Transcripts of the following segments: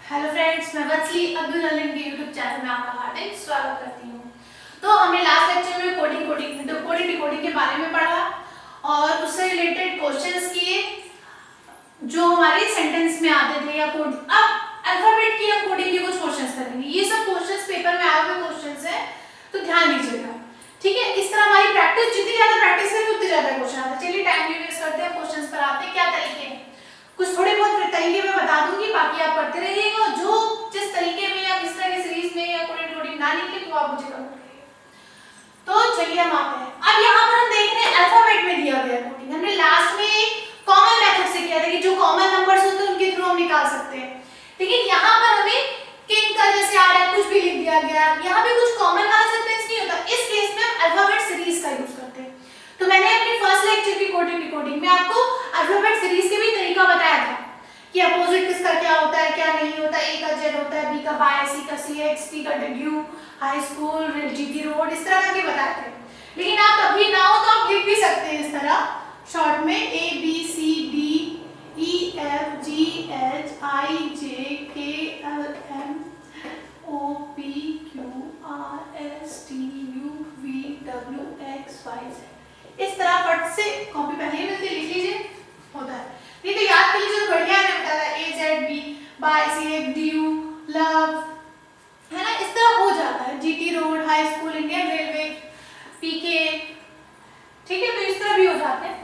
Hello friends, मैं वत्सली अब्दुल अलीम के YouTube channel में आपका हार्दिक स्वागत करती हूँ। तो हमने लास्ट लेक्चर में कोडिंग डिकोडिंग के बारे में पढ़ा और उससे रिलेटेड क्वेश्चंस किए जो हमारे सेंटेंस में आते थे या कोड। अब अल्फाबेट की हम कोडिंग के कुछ क्वेश्चंस करेंगे। ये सब क्वेश्चंस पेपर में आए हुए क्वेश्चंस हैं, तो ध्यान दीजिएगा, ठीक है। इस तरह हमारी प्रैक्टिस, जितनी ज्यादा प्रैक्टिस करेंगे उतने ज्यादा क्वेश्चन आते हैं। चलिए टाइम नहीं वेस्ट करते हैं, क्वेश्चंस पर आते हैं। क्या तरीके हैं, कुछ थोड़े बहुत तरीके मैं बता दूंगी, बाकी आप पढ़ते रहिएगा। जो जिस तरीके में या किस तरह की सीरीज में या कोडिंग ना लिखे तो आप मुझे कमेंट करिए। तो चलिए हम आते हैं। अब यहाँ पर हम देख रहे हैं अल्फाबेट में दिया गया कोडिंग। हमने लास्ट में कॉमन मेथड से किया था कि जो कॉमन नंबर्स होते हैं उनके थ्रू हम निकाल सकते हैं, लेकिन यहाँ पर हमें किंग का जैसे आ रहा है कुछ भी लिख दिया गया, यहाँ पे कुछ कॉमन वाला सेंटेंस नहीं होता। इस केस में हम अल्फाबेट सीरीज का यूज करते हैं। तो मैंने अपनी फर्स्ट लेक्चर की कोडिंग में आपको अल्फाबेट सीरीज के भी तरीका बताया था कि अपोजिट किसका क्या होता है, क्या नहीं होता। ए का जेड होता है, बी का बाय, सी का सी एक्स, टी का W, high school, GT road, इस तरह करके बताए थे। लेकिन आप अभी ना हो तो आप लिख भी सकते हैं इस तरह शॉर्ट में, A B C D E F G H I J K L M O P Q R S T U V W X Y Z. इस तरह फट से कॉपी पहले ही मिलती, लिख लीजिए, होता है। नहीं तो याद कर लीजिए तो बढ़िया है, बताता है A Z B by C F D you love, है ना, इस तरह हो जाता है। GT road, high school, Indian railway, PK, ठीक है, तो इस तरह भी हो जाते हैं।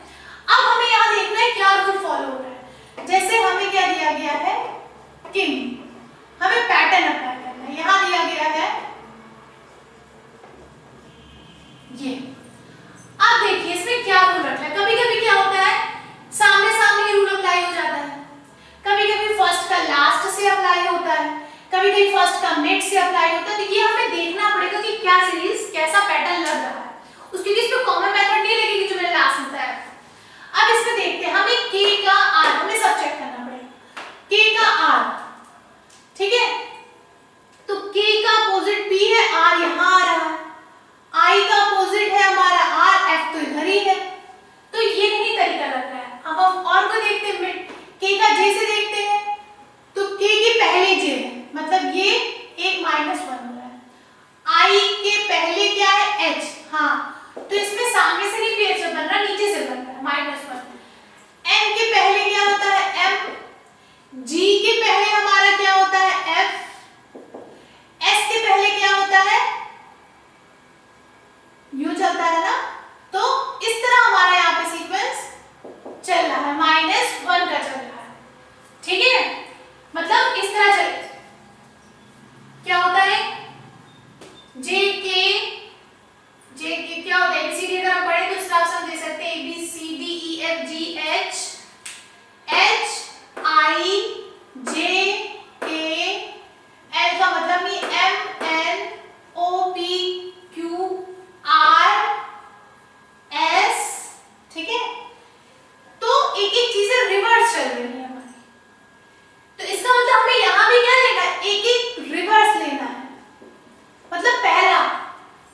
अब हमें यहाँ देखना है क्या रूल फॉलो हो रहा है। जैसे हमें क्या दिया गया है, किंग, हमें पैटर्न अप्लाई करना है। यहाँ दिया गया है ये। अब देखिए इसमें क्या रूल रखना है। कभी कभी क्या होता है, सामने सामने ही रूल अप्लाई हो जाता है, कभी कभी फर्स्ट का लास्ट से अप्लाई होता है, कभी कभी फर्स्ट का मिड से अप्लाई होता है। तो ये हमें देखना पड़ेगा कि क्या सीरीज कैसा पैटर्न लग रहा है, उसके लिए इसमें कॉमन मेथड नहीं लगेगी जो मैंने लास्ट में बताया। अब इसमें देखते हैं, हमें के का आर, हमें सब चेक करना पड़ेगा। के का आर, ठीक है, तो के का अपोजिट पी है, आर यहाँ आ रहा है। आई का अपोजिट है हमारा आर, एफ तो इधर ही है, तो ये नहीं तरीका लग रहा है। अब हम और को देखते हैं, मिड, के का जे से देखते हैं, तो के के पहले जे है, मतलब ये एक -1 हो रहा है। आई के पहले क्या है, एच, हाँ, तो इसमें सामने से नहीं पीएच बन रहा, नीचे से बन रहा है, -1। एम के पहले क्या होता है, एम, जी के पहले हमारा क्या होता है, एफ, एस के पहले क्या होता है, यू चलता है ना। तो इस तरह हमारा यहाँ पे सीक्वेंस चल रहा है, -1 का चल रहा है, ठीक है, मतलब इस तरह चल क्या होता है, जे के क्या होता है, एबीसीडी अगर हम पढ़े तो इस हिसाब से हम दे सकते हैं, A B C D E F G H H I J K L का मतलब कि M N O P Q R S, ठीक है। तो एक एक चीजें रिवर्स चल रही है हमारी, तो इसका मतलब हमें यहां भी क्या लेना है, एक एक रिवर्स लेना है। मतलब पहला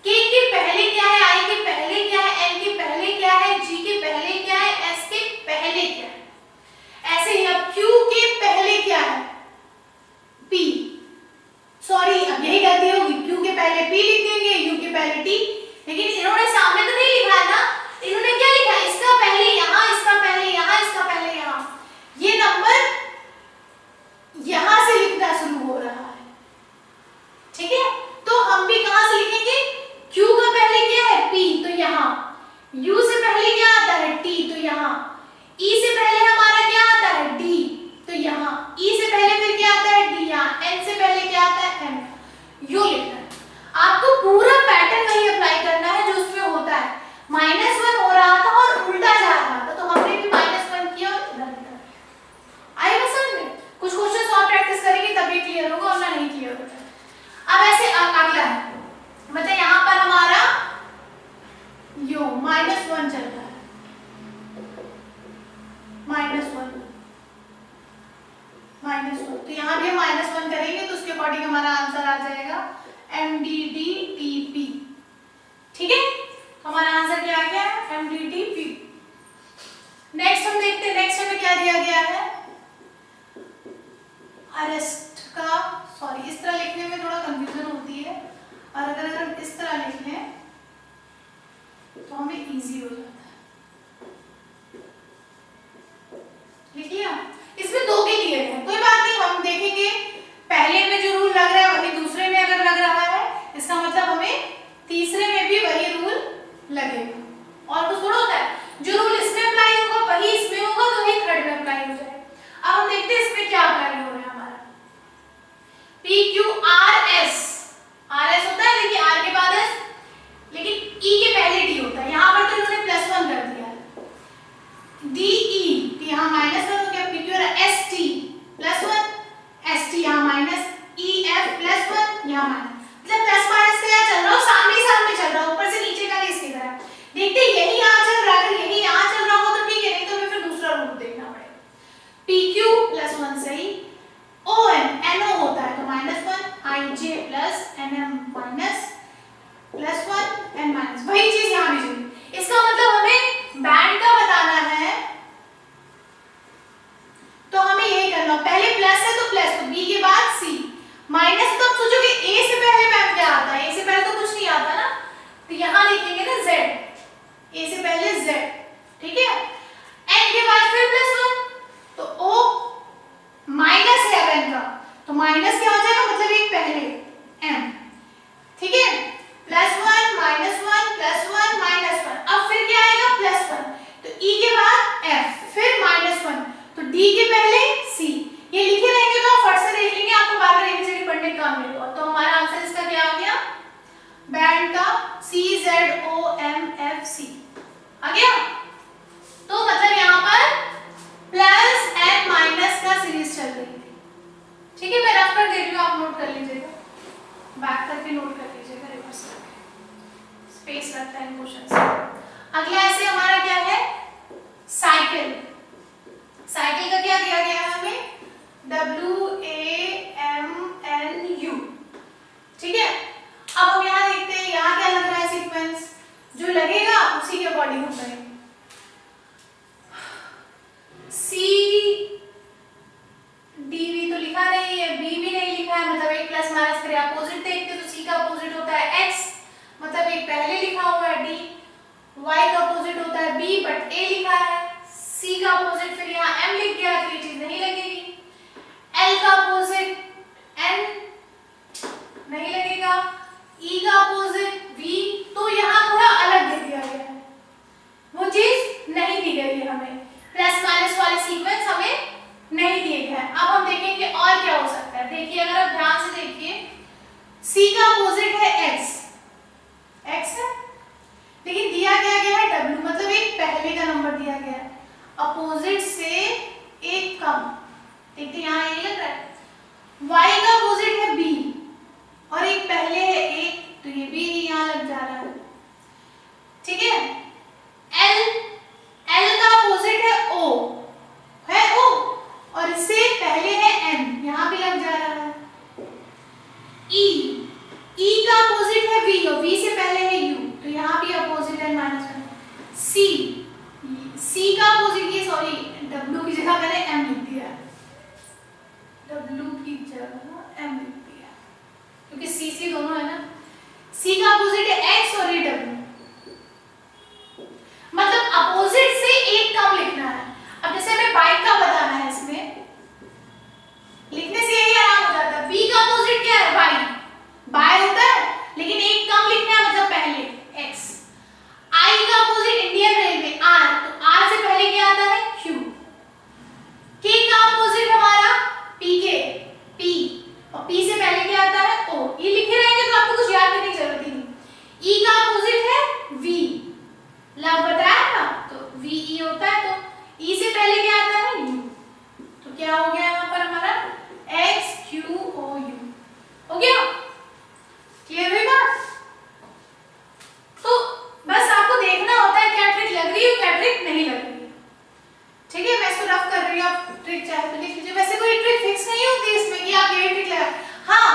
के पहले क्या है, आई के पहले क्या है, एल के पहले क्या है, जी के पहले क्या है, एस के पहले क्या है। ऐसे ही अब क्यू के पहले क्या है, पी, सॉरी अब यही गलती होगी, क्यू के पहले पी लिख देंगे, यू के पहले टी, लेकिन इन्होंने सामने तो नहीं लिखा है ना, इन्होंने क्या लिखा है, इसका पहले यहाँ, इसका पहले यहाँ, इसका पहले यहाँ। ये नंबर यहां से लिखना शुरू हो रहा है, ठीक है। तो हम भी कहां से लिखेंगे, Q का पहले क्या है, P, तो यहाँ, U से पहले क्या आता है, T, तो यहाँ, E से पहले हमारा क्या आता है, D, तो यहाँ, E से पहले फिर क्या आता है, D, यहाँ, N से पहले क्या आता है, M, यू लिखना है। आपको पूरा पैटर्न वही अप्लाई करना है जो उसमें होता है। -1 हो रहा था और उल्टा जा रहा था, तो हमने भी -1 किया और इधर लिखा। आई बस समझ में, कुछ क्वेश्चन और प्रैक्टिस करेंगे तभी क्लियर होगा, वरना नहीं क्लियर होगा। अब ऐसे अगला है, मतलब यहाँ पर हमारा यो -1 चल रहा है, -1, तो यहाँ भी हम -1 करेंगे तो उसके अकॉर्डिंग हमारा आंसर आ जाएगा MDDTP, ठीक है। हमारा आंसर क्या आ गया, MDDTP। नेक्स्ट हम देखते हैं, नेक्स्ट हमें क्या दिया गया है, अरेस्ट का सॉरी इस तरह लिखने में थोड़ा कंफ्यूजन होती है, और अगर हम इस तरह लिख लें तो हमें इजी हो जाता है। लिख लिया? इसमें 2 के दिए हैं, कोई बात नहीं, हम देखेंगे पहले में जो रूल लग रहा है वही दूसरे में अगर लग रहा है, इसका मतलब हमें तीसरे में भी वही रूल लगेगा। और कुछ थोड़ा होता है, जो रूल इसमें अप्लाई होगा वही इसमें होगा, तो वही थर्ड में अप्लाई हो जाएगा। अब हम देखते हैं इसमें क्या अप्लाई हो रहा है हमारा। P Q R S, R S होता है देखिए, आर के बाद एस, लेकिन ई के पहले डी होता है, यहाँ पर तो इन्होंने +1 कर दिया है। डी ई, यहाँ -1 हो गया, P Q R S T +1, S T यहाँ माइनस, ई एफ +1 यहाँ माइनस, मतलब प्लस माइनस का यहाँ चल रहा हो, सामने ही सामने चल रहा हो, ऊपर से नीचे का नहीं इसकी तरह। देखते यही यहाँ चल रहा है, अगर यही यहाँ चल रहा हो तो ठीक है, नहीं तो हमें फिर दूसरा रूल देखना पड़ेगा। पी क्यू +1 सही, ओ एन, एन ओ होता है तो -1, I J plus N M minus +1 N minus, वही चीज यहाँ भी चलेगी। इसका मतलब हमें बैंड का बताना है, तो हमें यही करना, पहले प्लस है तो प्लस, तो बी के बाद सी, माइनस तो आप सोचोगे ए से पहले मैम क्या आता है, ए से पहले तो कुछ नहीं आता ना, तो यहाँ लिखेंगे ना जेड, ए से पहले जेड, ठीक है। एन के बाद फिर +1, तो ओ माइनस है एन का, तो माइनस क्या हो जाएगा, मतलब एक पहले एम, ठीक है, +1 -1 +1 -1, अब फिर क्या आएगा +1, तो ई के बाद एफ, फिर -1, तो डी के पहले सी, ये लिखे रहेंगे तो आप फट से देख लेंगे, आपको बार बार एबीसीडी पढ़ने का काम नहीं होगा। तो हमारा आंसर इसका क्या हो गया, बैंड का C Z O M F C आ गया। तो मतलब यहाँ पर प्लस एंड माइनस का सीरीज चल रही थी, ठीक है, मैं रफ कर दे रही हूँ, आप नोट कर लीजिएगा, बैक करके नोट कर लीजिएगा, रिवर्स करके, स्पेस लगता है क्वेश्चन से। अगला ऐसे हमारा क्या है, साइकिल। साइकिल का क्या दिया गया है हमें, WAMNU, ठीक है। अब हम यहाँ देखते हैं, यहाँ क्या लग रहा है सीक्वेंस, जो लगेगा उसी के अकॉर्डिंग हम करेंगे। C D भी तो लिखा नहीं है, B भी नहीं लिखा है, मतलब एक प्लस माइनस करे अपोजिट देखते तो C का अपोजिट होता है X, मतलब एक पहले लिखा हुआ है D, Y का अपोजिट होता है B बट A लिखा है, C का अपोजिट फिर यहाँ M लिख गया तो ये चीज नहीं लगेगी, L का अपोजिट N नहीं लगेगा, E का अपोजिट V, तो यहाँ थोड़ा अलग दे दिया गया है, वो चीज नहीं दी गई है हमें, प्लस माइनस वाले सीक्वेंस हमें नहीं दिए गए हैं। अब हम देखेंगे और क्या हो सकता है, देखिए अगर आप ध्यान से देखिए, C का अपोजिट है X, X है, लेकिन दिया गया है W, मतलब एक पहले का नंबर दिया गया है, अपोजिट से एक कम, देखते यहाँ ये लग रहा है, Y का अपोजिट है B और एक पहले है एक, तो ये भी यहाँ लग जा रहा है, ठीक है। L का अपोजिट है O, है O, और इससे पहले है N, यहाँ भी लग जा रहा है। E का अपोजिट है V और V से पहले है U, तो यहाँ भी अपोजिट है -1। C का अपोजिट, ये सॉरी W की जगह मैंने M लिख दिया, W की जगह M लिख दिया, क्योंकि C दोनों है ना। C का अपोजिट है X और ये W, मतलब अपोजिट से एक कम लिखना है। अब जैसे हमें बाइक का बताना है, इसमें लिखने से यही आराम हो जाता है। B का अपोजिट क्या है, Y, बाय होता है, लेकिन एक कम लिखना है, मतलब पहले X। I का अपोजिट इंडियन रेलवे R, तो R से पहले क्या आता है, Q। K का अपोजिट हमारा PK, P, और P से पहले क्या आता है, O। ये लिखे रहेंगे तो आपको कुछ याद करने की जरूरत ही नहीं। E का अपोजिट है V, लव बताया ना, तो VE होता है, तो E से पहले क्या आता है, U, तो क्या हो गया यहाँ पर हमारा XQOU, हो गया, क्लियर हुई बात। तो बस आपको देखना होता है क्या ट्रिक लग रही है, क्या ट्रिक नहीं लग रही है, ठीक है। मैं इसको रफ कर रही हूँ, आप ट्रिक चाहे तो लिख लीजिए, वैसे कोई ट्रिक फिक्स नहीं होती इसमें कि आप ये ट्रिक लगा, हाँ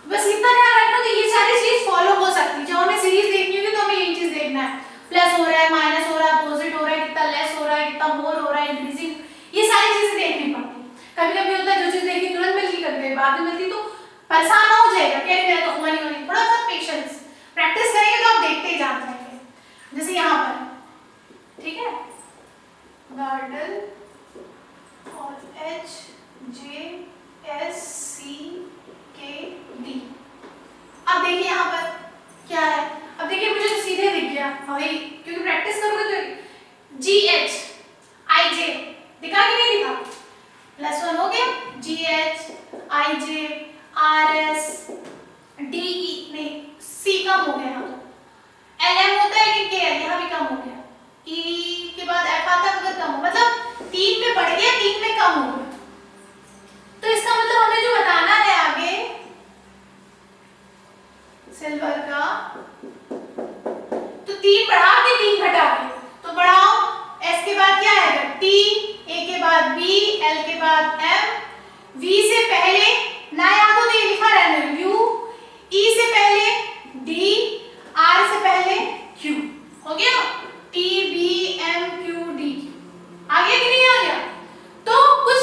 बस इतना ध्यान रखना कि ये सारी चीज फॉलो हो सकती है। जब हमें सीरीज देखनी होगी तो हमें यही चीज देखना है, प्लस हो रहा है, माइनस हो रहा है, अपोजिट हो रहा है, कितना लेस हो रहा है, कितना मोर हो रहा है, इंक्रीजिंग, ये सारी चीजें देखनी पड़ती है। कभी कभी होता है जो चीज देखी तुरंत मिलती, कभी बाद में मिलती, तो परेशान ना हो जाएगा कि मेरा तो हुआ नहीं हो रही, थोड़ा सा पेशेंस, प्रैक्टिस करेंगे तो आप देखते ही जान जाएंगे। जैसे यहाँ पर, ठीक है, गार्डन और HJSCKD। अब देखिए यहाँ पर क्या है, अब देखिए मुझे तो सीधे दिख गया भाई, क्योंकि प्रैक्टिस करोगे तो GHIJ दिखा कि नहीं दिखा, +1 हो गया, GHIJ RSDE नहीं C कम हो गया, LM होता है कि KL, यहाँ भी कम हो गया, E के बाद F आता है मगर कम हो, मतलब 3 में बढ़ गया 3 में कम हो गया। तो इसका मतलब हमें जो बताना है आगे सिल्वर का, तो 3 बढ़ा के 3 घटा के, तो बढ़ाओ, S के बाद क्या आएगा T, A के बाद B, L के बाद M, V से पहले ना याद हो तो ये लिखा रहने U, E से पहले D, R से पहले Q, हो गया T B M Q D, आ गया कि नहीं आ गया। तो कुछ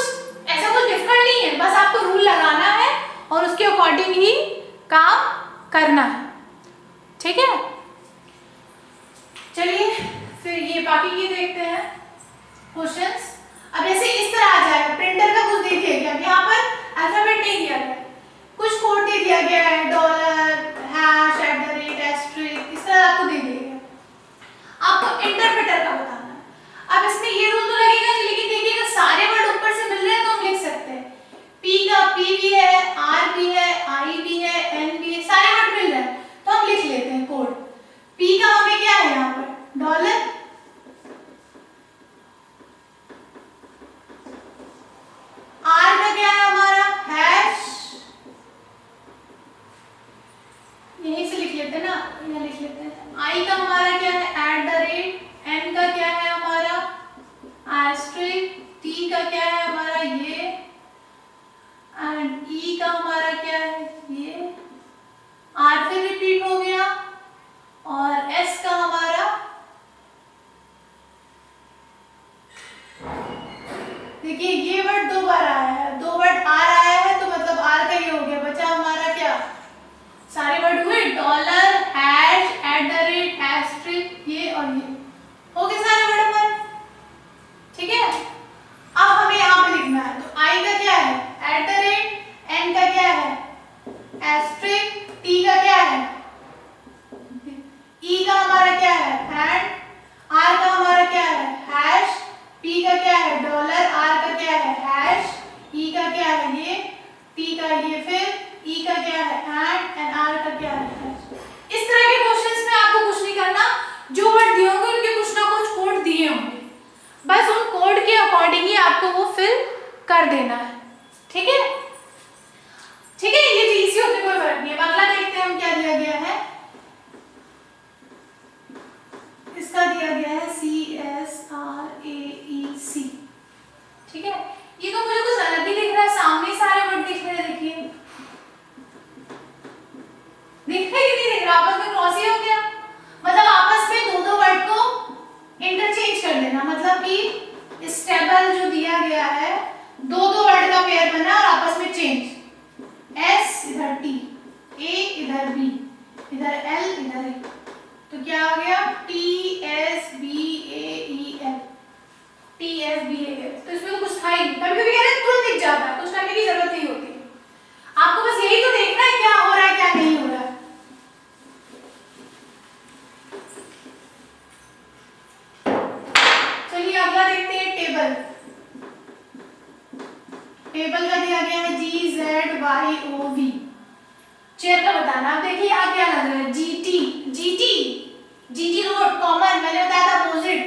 ऐसा कुछ डिफिकल्ट नहीं है, बस आपको रूल लगाना है और उसके अकॉर्डिंग ही काम करना है, ठीक है। चलिए फिर ये बाकी के देखते हैं क्वेश्चंस। अब जैसे इस तरह आ जाएगा, प्रिंटर का कुछ दे दिया गया, यहाँ पर अल्फाबेट नहीं दिया गया, कुछ कोड दे दिया गया है, $#, एस्ट्रिक, इस तरह आपको दे दिया गया, आपको इंटरप्रेटर का बताना है। अब इसमें ये रूल तो लगेगा, लेकिन देखिएगा सारे वर्ड ऊपर से मिल रहे हैं तो हम लिख सकते हैं, P का P भी है, R भी है, I भी है, N भी है, सारे वर्ड मिल रहे हैं तो हम लिख लेते हैं कोड। P का हमें क्या है यहाँ पर $, R का क्या है हमारा हैश, यहीं से लिख लेते हैं ना, यहाँ लिख लेते हैं। I का हमारा क्या है @ N का क्या है हमारा एस्ट्रिक, T का क्या है हमारा ये, एंड E का हमारा क्या है ये, R फिर रिपीट हो गया, और S का हमारा, देखिए ये वर्ड 2 बार आया है, 2 वर्ड R आया है तो मतलब R का ये हो गया, बचा हमारा क्या, सारे वर्ड हुए $, हैश, @ एस्ट्रिक, ये और ये हो गए सारे वर्ड हमारे, ठीक है। अब हमें यहाँ पे लिखना है, तो I का क्या है @ N का क्या है एस्ट्रिक, T का क्या है, E का हमारा क्या है एंड, R का हमारा क्या है हैश, P का क्या है $, R का क्या है हैश, E का क्या है ये, T का ये, फिर E का क्या है एंड R का क्या है हैश। इस तरह के क्वेश्चंस में आपको कुछ नहीं करना, जो वर्ड दिए होंगे उनके कुछ ना कुछ कोड दिए होंगे, बस उन कोड के अकॉर्डिंग ही आपको वो फिल कर देना है, ठीक है, ठीक है। ये इजी होते कोई फर्क नहीं है। अगला देखते हैं हम क्या दिया गया है, इसका दिया गया है CSRAEC, ठीक है। ये तो मुझे कुछ अलग ही दिख रहा है, सामने सारे वर्ड दिख रहे हैं, देखिए दिख रहे कि नहीं दिख रहा, आपस में क्रॉस ही हो गया, मतलब आपस में दो वर्ड को इंटरचेंज कर देना, मतलब कि स्टेबल जो दिया गया है दो वर्ड का पेयर बना और आपस में चेंज, S इधर T, A इधर B, इधर L इधर A, तो क्या आ गया TSBAEL, TSBAEL। तो इसमें तो कुछ था ही नहीं, कभी-कभी कह रहे हैं तुरंत दिख जाता है, कुछ करने की जरूरत नहीं होती, आपको बस यही तो देखना है क्या हो रहा है क्या नहीं हो रहा है। चलिए अगला देखते हैं टेबल। टेबल का दिया गया है GZYOV, चेयर का बताना। अब देखिए यहाँ क्या लग रहा है GT रोड कॉमन, मैंने बताया था अपोजिट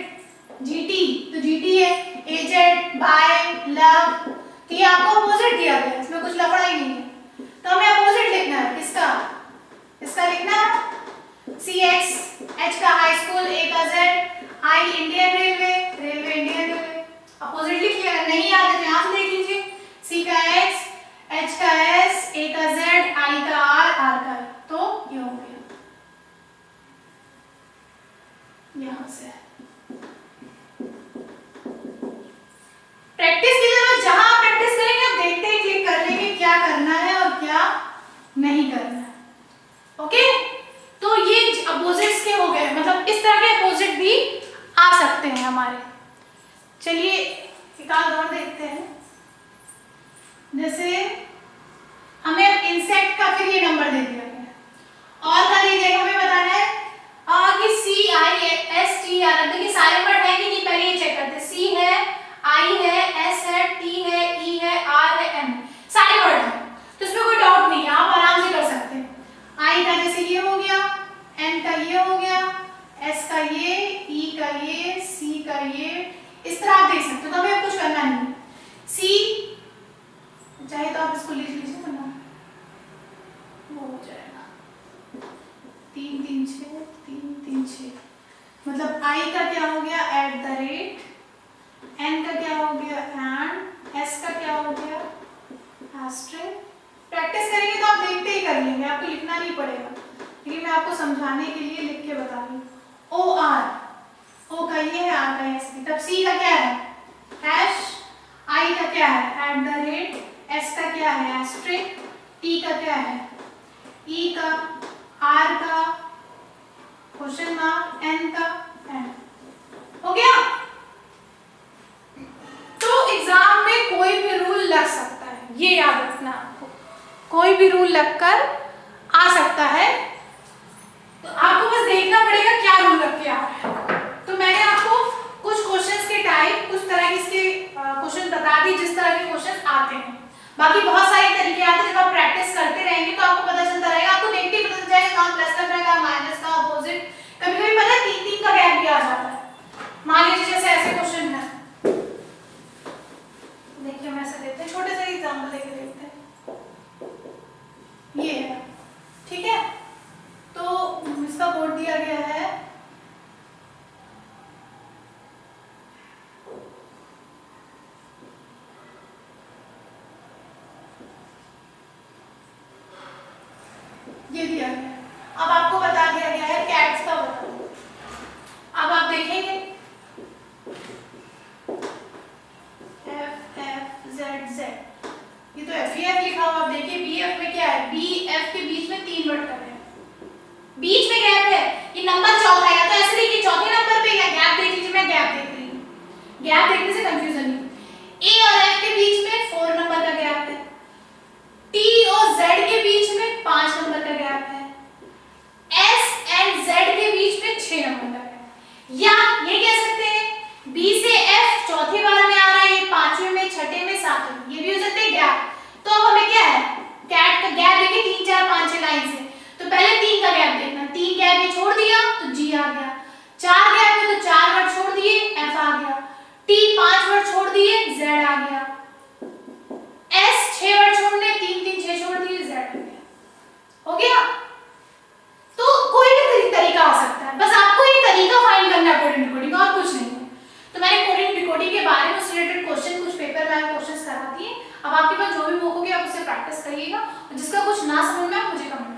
GT, तो GT है, एजेड, बाय, लव, तो ये आपको अपोजिट दिया गया है, इसमें कुछ लफड़ा ही नहीं है, तो हमें अपोजिट लिखना है, किसका, इसका लिखना है CX, H का हाई स्कूल, A का Z, I Indian railway, railway Indian railway, opposite लिख लिया, नहीं याद है तो यहाँ से देख लीजिए, C का X, H का S, A का Z, I का R, R का I, तो ये हो गया यहाँ से। प्रैक्टिस की जरूरत, जहां आप प्रैक्टिस करेंगे आप देखते ही क्लिक कर लेंगे क्या करना है और क्या हमारे। चलिए एक आध और देखते हैं। जैसे हमें अब इंसेक्ट का फिर ये नंबर दे दिया गया और का दे दिया, हमें बताना है कि CISTR। देखिए सारे वर्ड है कि नहीं, पहले ये चेक करते हैं। C है, I है, S है, T है, E है, R है, M, सारे वर्ड हैं, तो इसमें कोई डाउट नहीं है, आप आराम से कर सकते हैं। I का जैसे ये हो गया, N का ये हो गया, S का ये, E का ये, C का ये, इस तरह आप देख सकते हो, तो हमें कुछ करना नहीं। C चाहे तो आप इसको लिख लीजिए, वरना वो हो जाएगा 3 3 6 3 3 6, मतलब I का क्या हो गया @ N का क्या हो गया एंड, S का क्या हो गया एस्ट्रिक। प्रैक्टिस करेंगे तो आप देखते ही कर लेंगे, आपको लिखना नहीं पड़ेगा, लेकिन मैं आपको समझाने के लिए लिख के बता रही हूँ। O का ये है, R का ये है, तब C का क्या है हैश, I का क्या है @ S का क्या है एस्ट्रिक, T का क्या है E का, R का क्वेश्चन मार्क, N का N। हो गया? तो एग्जाम में कोई भी रूल लग सकता है, ये याद रखना आपको, कोई भी रूल लगकर आ सकता है, तो आपको बस देखना पड़ेगा क्या रूल लग के आ रहा है। तो मैंने आपको कुछ क्वेश्चंस के टाइप, कुछ तरह के क्वेश्चन बता दी जिस तरह के क्वेश्चन आते हैं, बाकी बहुत सारे तरीके आते हैं। जब आप प्रैक्टिस करते रहेंगे तो आपको पता चलता रहेगा, आपको देखते ही पता चल जाएगा कहाँ प्लस का रहेगा, माइनस का, अपोजिट, कभी कभी पता है 3 3 का गैप भी आ जाता है। मान लीजिए जैसे ऐसे क्वेश्चन है, देखिए हम ऐसा देते हैं, छोटे से एग्जाम्पल लेके देखते हैं, ये है, ठीक है, तो इसका कोड दिया गया है ये दिया गया है। अब आपको बता दिया गया है कैट्स का बताओ। अब आप देखेंगे FFZZ, ये तो FEF लिखा हुआ, आप देखिए BF में क्या है, BF के बीच में 3 वर्ड कर रहे हैं, बीच में गैप है, ये नंबर चौथा है, तो ऐसे देखिए चौथे नंबर पे या गैप देख लीजिए, मैं गैप देख रही हूँ, गैप देखने से कंफ्यूजन नहीं। A और F के बीच में 4 नंबर का गैप है, T और Z के बीच में 5 नंबर का गैप है, S एंड Z के बीच में 6 नंबर का गैप, या ये कह सकते हैं B से F चौथे बार में आ रहा है, ये 5वें में, 6ठे में, 7वें, ये भी हो सकते हैं गैप। तो अब हमें क्या है, कैट का गैप देखिए 3 4 5 6 लाइन से, तो पहले 3 का गैप देखना, 3 गैप ये छोड़ दिया तो G आ गया, 4 गैप में तो 4 वर्ड छोड़ दिए F आ गया, T 5 वर्ड छोड़ दिए Z आ गया, S 6 वर्ड छोड़ने 3 3 6 छोड़ दिए Z आ गया। हो गया? तो कोई भी तरीका आ सकता है, बस आपको ये तरीका फाइंड करना है कोडिंग डिकोडिंग, और कुछ नहीं है। तो मैंने कोडिंग डिकोडिंग के बारे में उससे रिलेटेड क्वेश्चन कुछ पेपर में क्वेश्चंस कराती है, अब आपके पास जो भी बुक होगी आप उससे प्रैक्टिस करिएगा, और जिसका कुछ ना समझ में आए मुझे कमेंट